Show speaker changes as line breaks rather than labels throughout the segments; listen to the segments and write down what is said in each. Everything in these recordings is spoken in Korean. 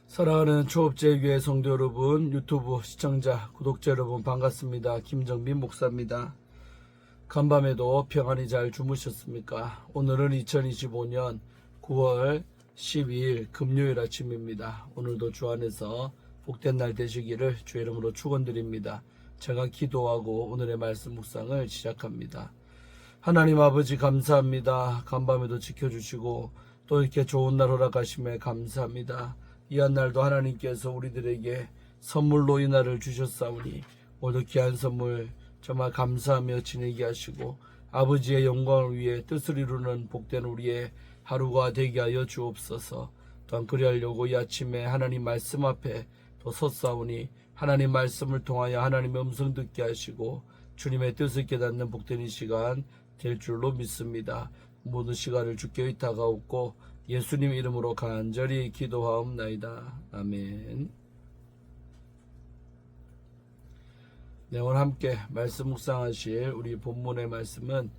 사랑하는 초업제교회 성도 여러분, 유튜브 시청자, 구독자 여러분 반갑습니다. 김정민 목사입니다. 간밤에도 평안히 잘 주무셨습니까? 오늘은 2025년 9월 12일 금요일 아침입니다. 오늘도 주 안에서 복된 날 되시기를 주의 이름으로 축원드립니다. 제가 기도하고 오늘의 말씀 묵상을 시작합니다. 하나님 아버지 감사합니다. 간밤에도 지켜주시고 또 이렇게 좋은 날 허락하심에 감사합니다. 이 한 날도 하나님께서 우리들에게 선물로 이 날을 주셨사오니 오늘도 귀한 선물 정말 감사하며 지내게 하시고 아버지의 영광을 위해 뜻을 이루는 복된 우리의 하루가 되게 하여 주옵소서. 또한 그리하려고 이 아침에 하나님 말씀 앞에 또 섰사오니 하나님 말씀을 통하여 하나님의 음성 듣게 하시고 주님의 뜻을 깨닫는 복된 이 시간 될 줄로 믿습니다. 모든 시간을 주께 의탁하옵고 예수님 이름으로 간절히 기도하옵나이다. 아멘. 네, 오늘 함께 말씀 묵상하실 우리 본문의 말씀은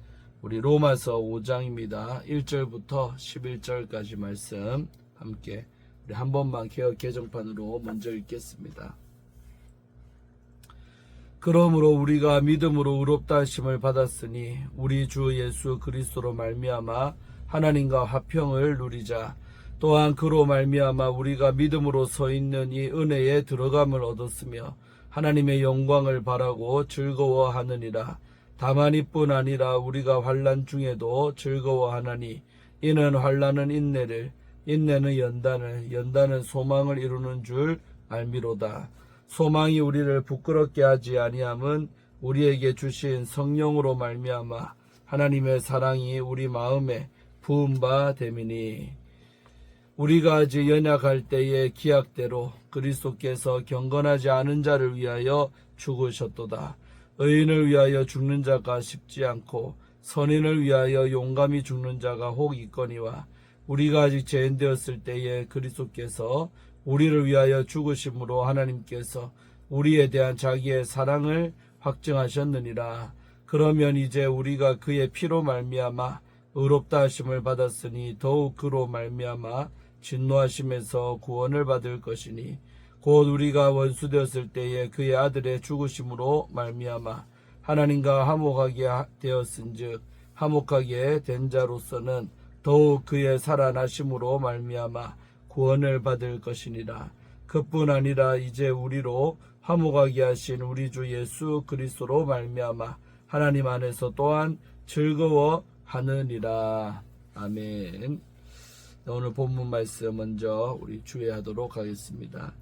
우리 로마서 5장입니다. 1절부터 11절까지 말씀 함께 우리 한 번만 개역 개정판으로 먼저 읽겠습니다. 그러므로 우리가 믿음으로 의롭다 하심을 받았으니 우리 주 예수 그리스도로 말미암아 하나님과 화평을 누리자. 또한 그로 말미암아 우리가 믿음으로 서 있는 이 은혜에 들어감을 얻었으며 하나님의 영광을 바라고 즐거워하느니라. 다만 이뿐 아니라 우리가 환난 중에도 즐거워하나니 이는 환난은 인내를, 인내는 연단을, 연단은 소망을 이루는 줄 알미로다. 소망이 우리를 부끄럽게 하지 아니함은 우리에게 주신 성령으로 말미암아 하나님의 사랑이 우리 마음에 부은 바 됨이니 우리가 아직 연약할 때의 기약대로 그리스도께서 경건하지 않은 자를 위하여 죽으셨도다. 의인을 위하여 죽는 자가 쉽지 않고 선인을 위하여 용감히 죽는 자가 혹 있거니와 우리가 아직 죄인 되었을 때에 그리스도께서 우리를 위하여 죽으심으로 하나님께서 우리에 대한 자기의 사랑을 확증하셨느니라. 그러면 이제 우리가 그의 피로 말미암아 의롭다 하심을 받았으니 더욱 그로 말미암아 진노하심에서 구원을 받을 것이니 곧 우리가 원수 되었을 때에 그의 아들의 죽으심으로 말미암아 하나님과 화목하게 되었은즉 화목하게 된 자로서는 더욱 그의 살아나심으로 말미암아 구원을 받을 것이니라. 그뿐 아니라 이제 우리로 화목하게 하신 우리 주 예수 그리스도로 말미암아 하나님 안에서 또한 즐거워하느니라. 아멘. 오늘 본문 말씀 먼저 우리 주의하도록 하겠습니다.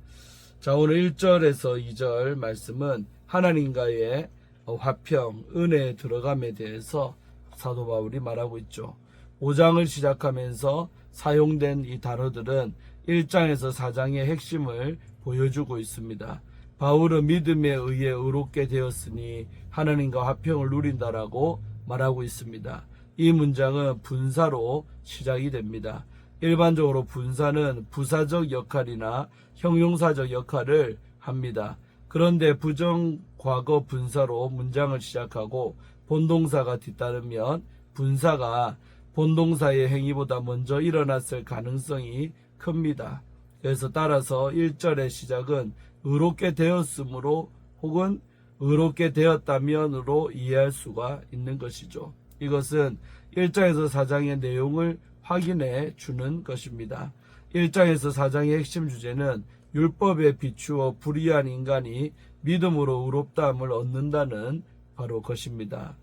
자, 오늘 1절에서 2절 말씀은 하나님과의 화평, 은혜에 들어감에 대해서 사도 바울이 말하고 있죠. 5장을 시작하면서 사용된 이 단어들은 1장에서 4장의 핵심을 보여주고 있습니다. 바울은 믿음에 의해 의롭게 되었으니 하나님과 화평을 누린다라고 말하고 있습니다. 이 문장은 분사로 시작이 됩니다. 일반적으로 분사는 부사적 역할이나 형용사적 역할을 합니다. 그런데 부정과거 분사로 문장을 시작하고 본동사가 뒤따르면 분사가 본동사의 행위보다 먼저 일어났을 가능성이 큽니다. 그래서 따라서 1절의 시작은 의롭게 되었으므로 혹은 의롭게 되었다면으로 이해할 수가 있는 것이죠. 이것은 1장에서 4장의 내용을 확인해 주는 것입니다. 1장에서 4장의 핵심 주제는 율법에 비추어 불의한 인간이 믿음으로 의롭다함을 얻는다는 바로 것입니다.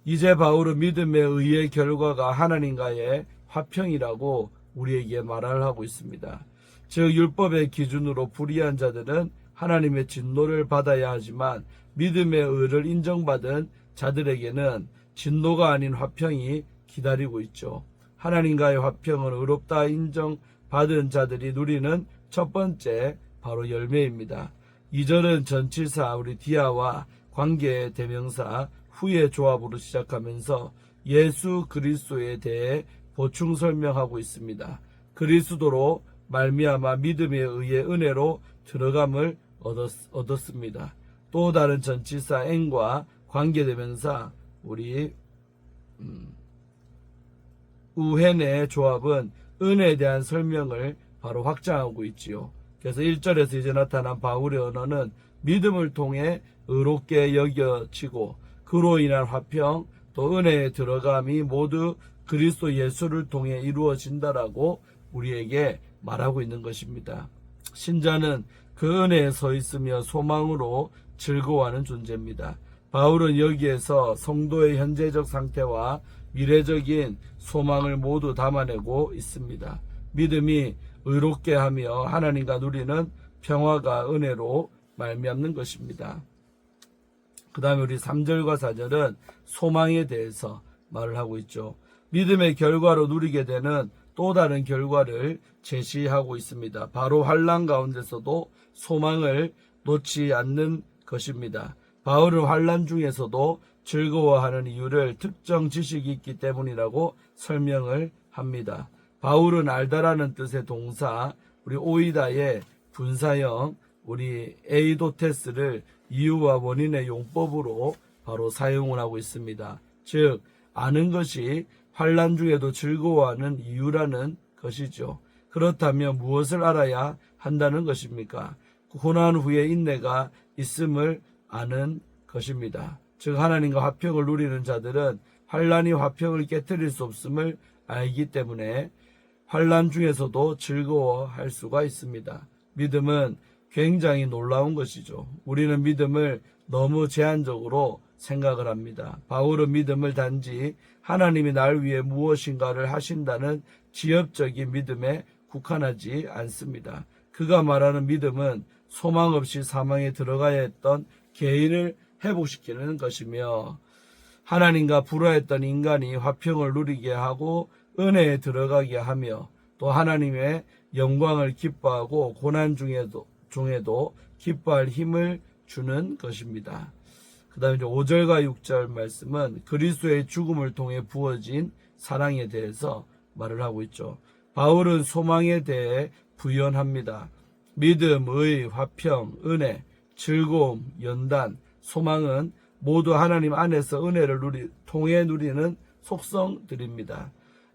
이제 바울은 믿음의 의의 결과가 하나님과의 화평이라고 우리에게 말을 하고 있습니다. 즉 율법의 기준으로 불의한 자들은 하나님의 진노를 받아야 하지만 믿음의 의를 인정받은 자들에게는 진노가 아닌 화평이 기다리고 있죠. 하나님과의 화평은 의롭다 인정받은 자들이 누리는 첫 번째 바로 열매입니다. 2절은 전치사 우리 디아와 관계의 대명사 후의 조합으로 시작하면서 예수 그리스도에 대해 보충 설명하고 있습니다. 그리스도로 말미암아 믿음에 의해 은혜로 들어감을 얻었습니다. 또 다른 전치사 엔과 관계대명사 우리 우헨의 조합은 은혜에 대한 설명을 바로 확장하고 있지요. 그래서 1절에서 이제 나타난 바울의 언어는 믿음을 통해 의롭게 여겨지고 그로 인한 화평 또 은혜에 들어감이 모두 그리스도 예수를 통해 이루어진다라고 우리에게 말하고 있는 것입니다. 신자는 그 은혜에 서 있으며 소망으로 즐거워하는 존재입니다. 바울은 여기에서 성도의 현재적 상태와 미래적인 소망을 모두 담아내고 있습니다. 믿음이 의롭게 하며 하나님과 누리는 평화가 은혜로 말미암는 것입니다. 그 다음에 우리 3절과 4절은 소망에 대해서 말을 하고 있죠. 믿음의 결과로 누리게 되는 또 다른 결과를 제시하고 있습니다. 바로 환난 가운데서도 소망을 놓지 않는 것입니다. 바울은 환난 중에서도 즐거워하는 이유를 특정 지식이 있기 때문이라고 설명을 합니다. 바울은 알다라는 뜻의 동사 우리 오이다의 분사형 우리 에이도테스를 이유와 원인의 용법으로 바로 사용을 하고 있습니다. 즉 아는 것이 환난 중에도 즐거워하는 이유라는 것이죠. 그렇다면 무엇을 알아야 한다는 것입니까? 고난 후에 인내가 있음을 아는 것입니다. 즉 하나님과 화평을 누리는 자들은 환난이 화평을 깨뜨릴 수 없음을 알기 때문에 환난 중에서도 즐거워할 수가 있습니다. 믿음은 굉장히 놀라운 것이죠. 우리는 믿음을 너무 제한적으로 생각을 합니다. 바울은 믿음을 단지 하나님이 날 위해 무엇인가를 하신다는 지엽적인 믿음에 국한하지 않습니다. 그가 말하는 믿음은 소망 없이 사망에 들어가야 했던 개인을 회복시키는 것이며 하나님과 불화했던 인간이 화평을 누리게 하고 은혜에 들어가게 하며 또 하나님의 영광을 기뻐하고 고난 중에도 기뻐할 힘을 주는 것입니다. 그 다음에 5절과 6절 말씀은 그리스도의 죽음을 통해 부어진 사랑에 대해서 말을 하고 있죠. 바울은 소망에 대해 부연합니다. 믿음, 의, 화평, 은혜, 즐거움, 연단, 소망은 모두 하나님 안에서 은혜를 통해 누리는 속성들입니다.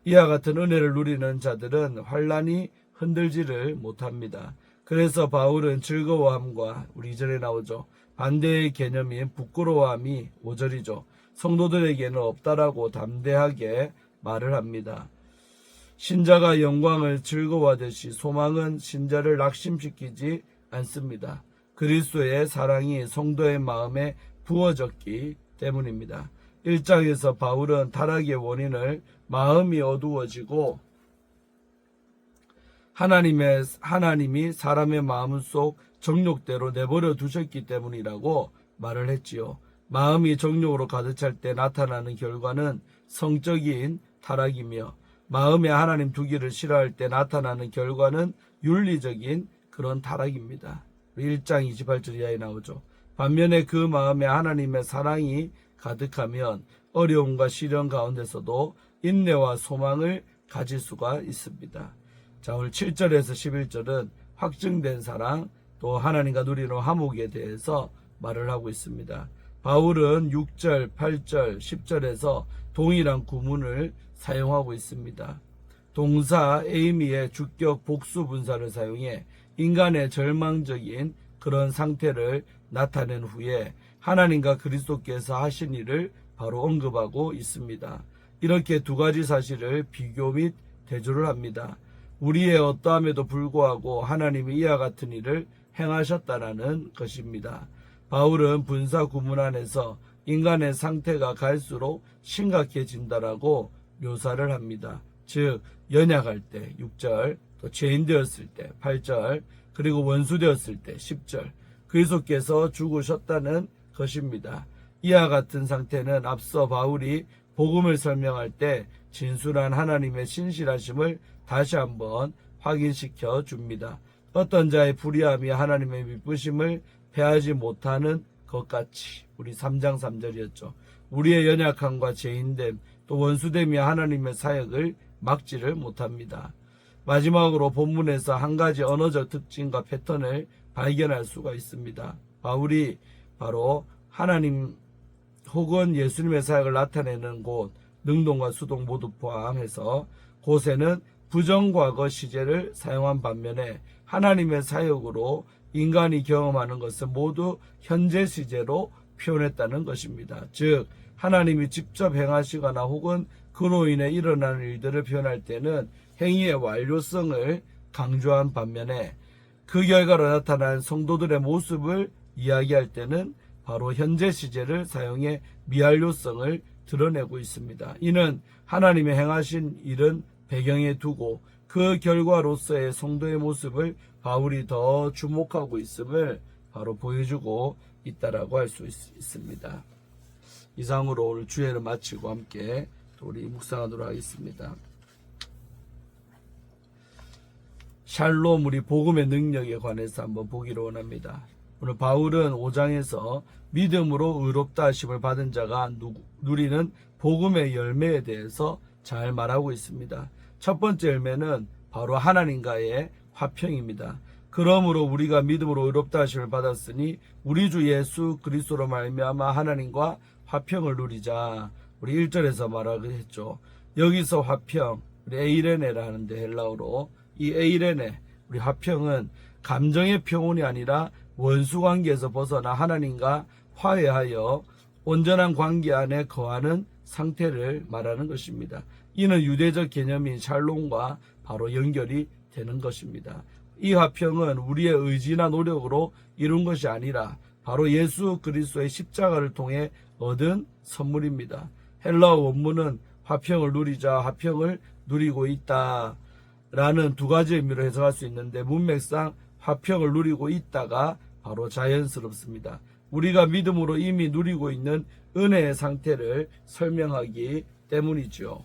이와 같은 은혜를 누리는 자들은 환난이 흔들지를 못합니다. 그래서 바울은 즐거워함과 우리 이전에 나오죠. 반대의 개념인 부끄러워함이 5절이죠. 성도들에게는 없다라고 담대하게 말을 합니다. 신자가 영광을 즐거워하듯이 소망은 신자를 낙심시키지 않습니다. 그리스도의 사랑이 성도의 마음에 부어졌기 때문입니다. 1장에서 바울은 타락의 원인을 마음이 어두워지고 하나님이 사람의 마음 속 정욕대로 내버려 두셨기 때문이라고 말을 했지요. 마음이 정욕으로 가득 찰 때 나타나는 결과는 성적인 타락이며 마음에 하나님 두기를 싫어할 때 나타나는 결과는 윤리적인 그런 타락입니다. 1장 28절 이하에 나오죠. 반면에 그 마음에 하나님의 사랑이 가득하면 어려움과 시련 가운데서도 인내와 소망을 가질 수가 있습니다. 자, 오늘 7절에서 11절은 확증된 사랑 또 하나님과 누리는 화목에 대해서 말을 하고 있습니다. 바울은 6절, 8절, 10절에서 동일한 구문을 사용하고 있습니다. 동사 에이미의 주격 복수 분사를 사용해 인간의 절망적인 그런 상태를 나타낸 후에 하나님과 그리스도께서 하신 일을 바로 언급하고 있습니다. 이렇게 두 가지 사실을 비교 및 대조를 합니다. 우리의 어떠함에도 불구하고 하나님이 이와 같은 일을 행하셨다라는 것입니다. 바울은 분사 구문 안에서 인간의 상태가 갈수록 심각해진다라고 묘사를 합니다. 즉 연약할 때 6절, 또 죄인 되었을 때 8절, 그리고 원수 되었을 때 10절, 그리스도께서 죽으셨다는 것입니다. 이와 같은 상태는 앞서 바울이 복음을 설명할 때 진술한 하나님의 신실하심을 다시 한번 확인시켜 줍니다. 어떤 자의 불의함이 하나님의 미쁘심을 패하지 못하는 것 같이 우리 3장 3절이었죠. 우리의 연약함과 죄인됨 또 원수됨이 하나님의 사역을 막지를 못합니다. 마지막으로 본문에서 한 가지 언어적 특징과 패턴을 발견할 수가 있습니다. 바울이 바로 하나님 혹은 예수님의 사역을 나타내는 곳 능동과 수동 모두 포함해서 곳에는 부정과거 시제를 사용한 반면에 하나님의 사역으로 인간이 경험하는 것은 모두 현재 시제로 표현했다는 것입니다. 즉 하나님이 직접 행하시거나 혹은 그로 인해 일어나는 일들을 표현할 때는 행위의 완료성을 강조한 반면에 그 결과로 나타난 성도들의 모습을 이야기할 때는 바로 현재 시제를 사용해 미완료성을 드러내고 있습니다. 이는 하나님의 행하신 일은 배경에 두고 그 결과로서의 성도의 모습을 바울이 더 주목하고 있음을 바로 보여주고 있다라고 할 수 있습니다. 이상으로 오늘 주회를 마치고 함께 우리 묵상하도록 하겠습니다. 샬롬, 우리 복음의 능력에 관해서 한번 보기를 원합니다. 오늘 바울은 5장에서 믿음으로 의롭다 하심을 받은 자가 누리는 복음의 열매에 대해서 잘 말하고 있습니다. 첫 번째 열매는 바로 하나님과의 화평입니다. 그러므로 우리가 믿음으로 의롭다 하심을 받았으니 우리 주 예수 그리스도로 말미암아 하나님과 화평을 누리자. 우리 1절에서 말하기로 했죠. 여기서 화평, 우리 에이레네라 하는데 헬라어로 이 에이레네, 우리 화평은 감정의 평온이 아니라 원수 관계에서 벗어나 하나님과 화해하여 온전한 관계 안에 거하는 상태를 말하는 것입니다. 이는 유대적 개념인 샬롬과 바로 연결이 되는 것입니다. 이 화평은 우리의 의지나 노력으로 이룬 것이 아니라 바로 예수 그리스도의 십자가를 통해 얻은 선물입니다. 헬라어 원문은 화평을 누리자, 화평을 누리고 있다 라는 두 가지 의미로 해석할 수 있는데 문맥상 화평을 누리고 있다가 바로 자연스럽습니다. 우리가 믿음으로 이미 누리고 있는 은혜의 상태를 설명하기 때문이죠.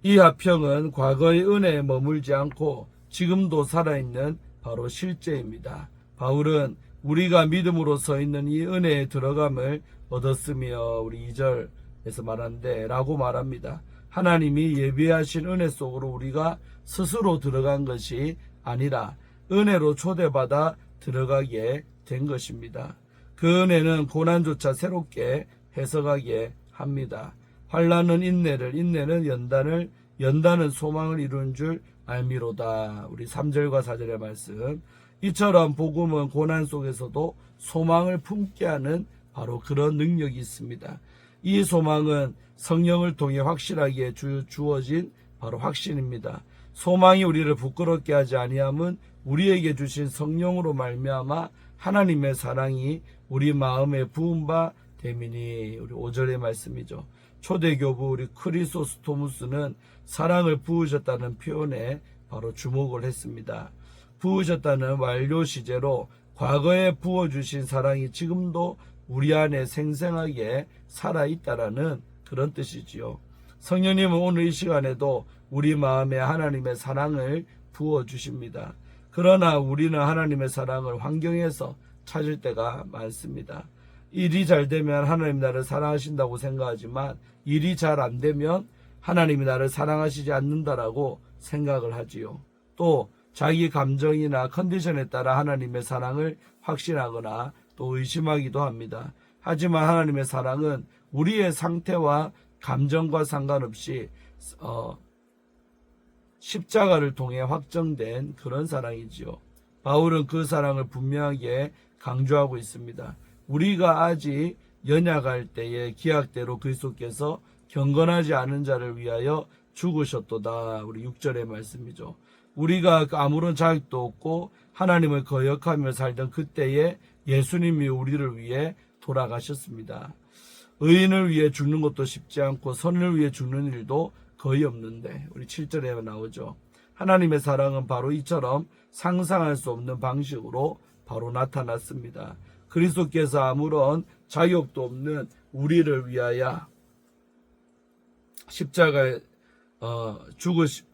이 화평은 과거의 은혜에 머물지 않고 지금도 살아있는 바로 실제입니다. 바울은 우리가 믿음으로 서 있는 이 은혜에 들어감을 얻었으며 우리 2절에서 말하는데 라고 말합니다. 하나님이 예비하신 은혜 속으로 우리가 스스로 들어간 것이 아니라 은혜로 초대받아 들어가게 된 것입니다. 그 은혜는 고난조차 새롭게 해석하게 합니다. 환난은 인내를, 인내는 연단을, 연단은 소망을 이루는 줄 알미로다. 우리 3절과 4절의 말씀. 이처럼 복음은 고난 속에서도 소망을 품게 하는 바로 그런 능력이 있습니다. 이 소망은 성령을 통해 확실하게 주어진 바로 확신입니다. 소망이 우리를 부끄럽게 하지 아니함은 우리에게 주신 성령으로 말미암아 하나님의 사랑이 우리 마음에 부은 바 됨이니. 우리 5절의 말씀이죠. 초대교부 우리 크리소스토무스는 사랑을 부으셨다는 표현에 바로 주목을 했습니다. 부으셨다는 완료 시제로 과거에 부어주신 사랑이 지금도 우리 안에 생생하게 살아있다라는 그런 뜻이지요. 성령님은 오늘 이 시간에도 우리 마음에 하나님의 사랑을 부어주십니다. 그러나 우리는 하나님의 사랑을 환경에서 찾을 때가 많습니다. 일이 잘 되면 하나님 나를 사랑하신다고 생각하지만 일이 잘 안 되면 하나님이 나를 사랑하시지 않는다라고 생각을 하지요. 또 자기 감정이나 컨디션에 따라 하나님의 사랑을 확신하거나 또 의심하기도 합니다. 하지만 하나님의 사랑은 우리의 상태와 감정과 상관없이 십자가를 통해 확정된 그런 사랑이지요. 바울은 그 사랑을 분명하게 강조하고 있습니다. 우리가 아직 연약할 때에 기약대로 그리스도께서 경건하지 않은 자를 위하여 죽으셨도다. 우리 6절의 말씀이죠. 우리가 아무런 자격도 없고 하나님을 거역하며 살던 그때에 예수님이 우리를 위해 돌아가셨습니다. 의인을 위해 죽는 것도 쉽지 않고 선을 위해 죽는 일도 거의 없는데 우리 7절에 나오죠. 하나님의 사랑은 바로 이처럼 상상할 수 없는 방식으로 바로 나타났습니다. 그리스도께서 아무런 자격도 없는 우리를 위하여 십자가에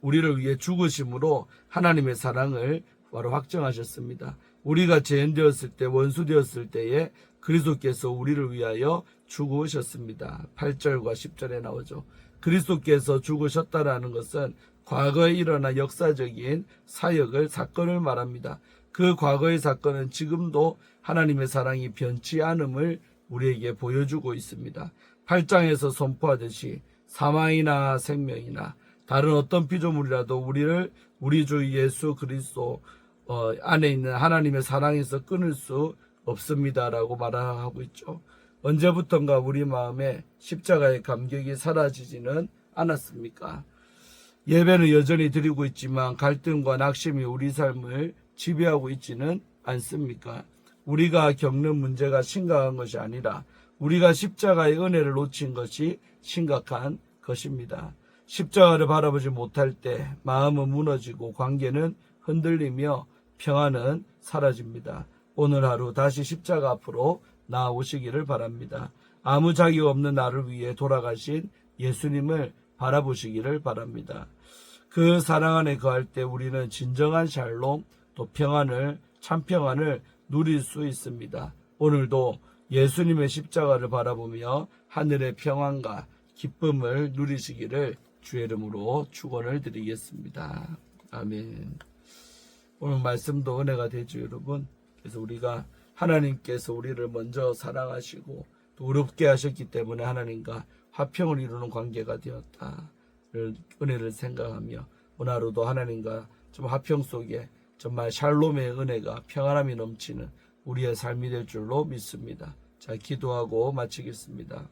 우리를 위해 죽으심으로 하나님의 사랑을 바로 확정하셨습니다. 우리가 죄인 되었을 때, 원수 되었을 때에 그리스도께서 우리를 위하여 죽으셨습니다. 8절과 10절에 나오죠. 그리스도께서 죽으셨다라는 것은 과거에 일어난 역사적인 사건을 말합니다. 그 과거의 사건은 지금도 하나님의 사랑이 변치 않음을 우리에게 보여주고 있습니다. 8장에서 선포하듯이 사망이나 생명이나 다른 어떤 피조물이라도 우리 주 예수 그리스도 안에 있는 하나님의 사랑에서 끊을 수 없습니다라고 말하고 있죠. 언제부턴가 우리 마음에 십자가의 감격이 사라지지는 않았습니까? 예배는 여전히 드리고 있지만 갈등과 낙심이 우리 삶을 지배하고 있지는 않습니까? 우리가 겪는 문제가 심각한 것이 아니라 우리가 십자가의 은혜를 놓친 것이 심각한 것입니다. 십자가를 바라보지 못할 때 마음은 무너지고 관계는 흔들리며 평안은 사라집니다. 오늘 하루 다시 십자가 앞으로 나아오시기를 바랍니다. 아무 자격 없는 나를 위해 돌아가신 예수님을 바라보시기를 바랍니다. 그 사랑 안에 거할 때 우리는 진정한 샬롬, 또 평안을, 참 평안을 누릴 수 있습니다. 오늘도 예수님의 십자가를 바라보며 하늘의 평안과 기쁨을 누리시기를 주의 이름으로 축원을 드리겠습니다. 아멘. 오늘 말씀도 은혜가 되죠, 여러분. 그래서 우리가 하나님께서 우리를 먼저 사랑하시고 또 의롭게 하셨기 때문에 하나님과 화평을 이루는 관계가 되었다를 은혜를 생각하며 오늘 하루도 하나님과 좀 화평 속에 정말 샬롬의 은혜가 평안함이 넘치는 우리의 삶이 될 줄로 믿습니다. 자, 기도하고 마치겠습니다.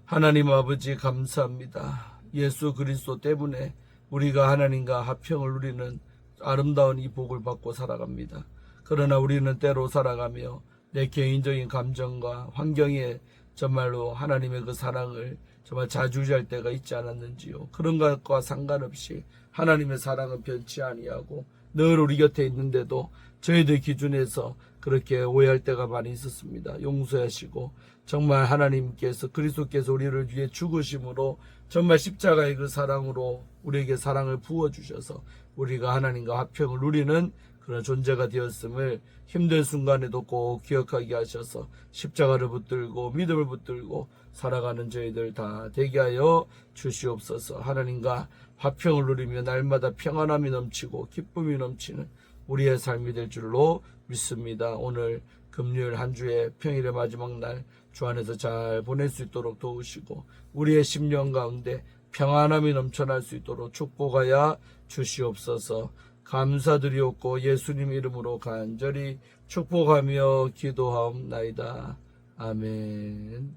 하나님 아버지 감사합니다. 예수 그리스도 때문에 우리가 하나님과 화평을 누리는 아름다운 이 복을 받고 살아갑니다. 그러나 우리는 때로 살아가며 내 개인적인 감정과 환경에 정말로 하나님의 그 사랑을 정말 좌지우지할 때가 있지 않았는지요. 그런 것과 상관없이 하나님의 사랑은 변치 아니하고 늘 우리 곁에 있는데도 저희들 기준에서 그렇게 오해할 때가 많이 있었습니다. 용서하시고 정말 하나님께서 그리스도께서 우리를 위해 죽으심으로 정말 십자가의 그 사랑으로 우리에게 사랑을 부어주셔서 우리가 하나님과 화평을 누리는 그런 존재가 되었음을 힘든 순간에도 꼭 기억하게 하셔서 십자가를 붙들고 믿음을 붙들고 살아가는 저희들 다 되게 하여 주시옵소서. 하나님과 화평을 누리며 날마다 평안함이 넘치고 기쁨이 넘치는 우리의 삶이 될 줄로 믿습니다. 오늘 금요일 한 주의 평일의 마지막 날 주 안에서 잘 보낼 수 있도록 도우시고 우리의 심령 가운데 평안함이 넘쳐날 수 있도록 축복하여 주시옵소서. 감사드리옵고 예수님 이름으로 간절히 축복하며 기도하옵나이다. 아멘.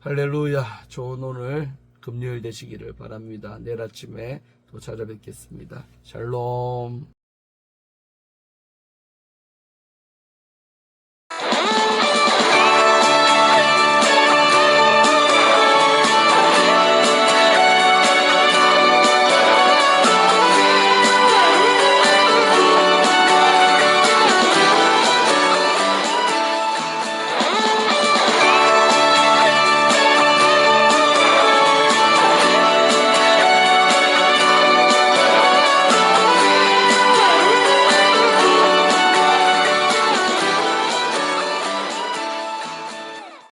할렐루야. 좋은 오늘 금요일 되시기를 바랍니다. 내일 아침에 또 찾아뵙겠습니다. 샬롬.